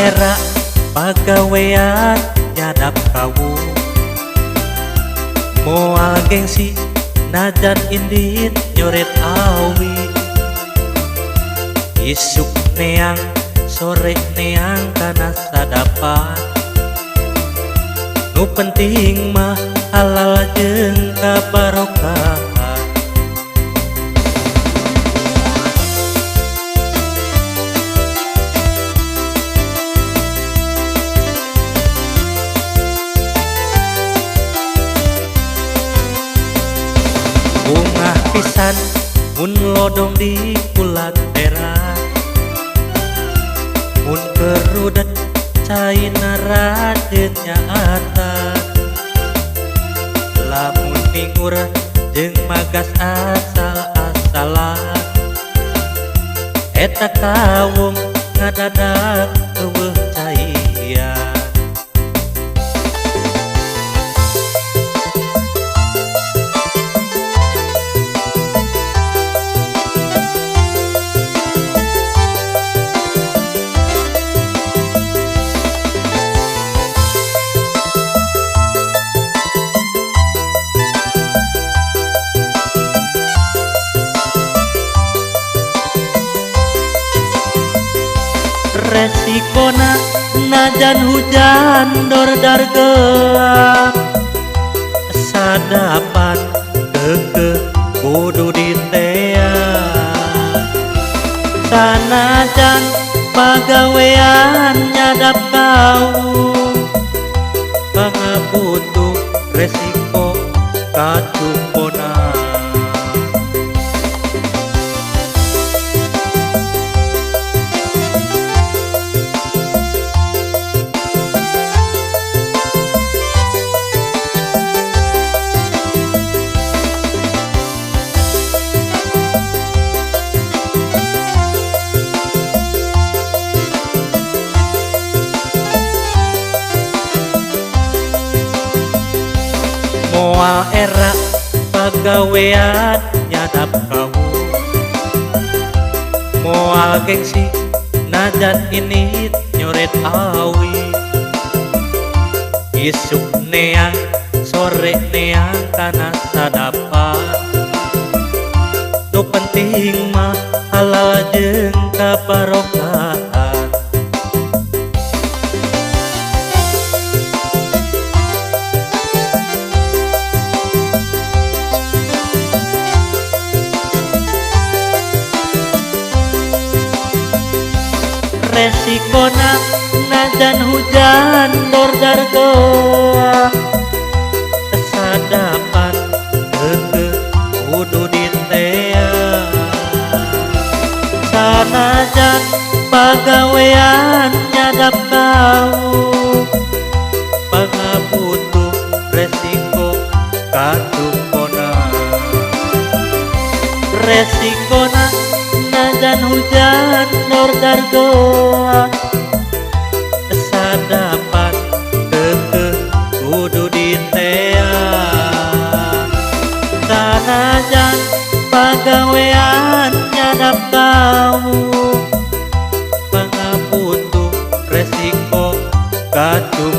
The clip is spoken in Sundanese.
era pagawean nyadap kawu moal gengsi najan indit nyoret awi isuk neang sore neang kana sadapan nu penting mah halal jeung kabarokahan bunga pisan mun lodong di kulat teras mun kerudet caina rajenya atas lamun mingur jeung magas asal-asalan eta kawung ngadadak eueuh caian resikona najan hujan dordar gelap sadapan kekeh kudu diteang sanajan pagawean nyadap kaum pangabutuh resiko kacupona moal era pagawean nyadap kamu moal gengsi najan init nyoret awi isuk neang sore neang kana sadapan nu penting mah halal jeung kabarokahan resikona najan hujan dordar gelap sadapan kekeh kudu diteang sanajan pagawean nyadap kaum pangabutuh resiko kacupona resikona najan hujan dordar gelap sadapan kekeh kudu diteang sanajan pagawean nyadap kamu pangabutuh resiko kacupona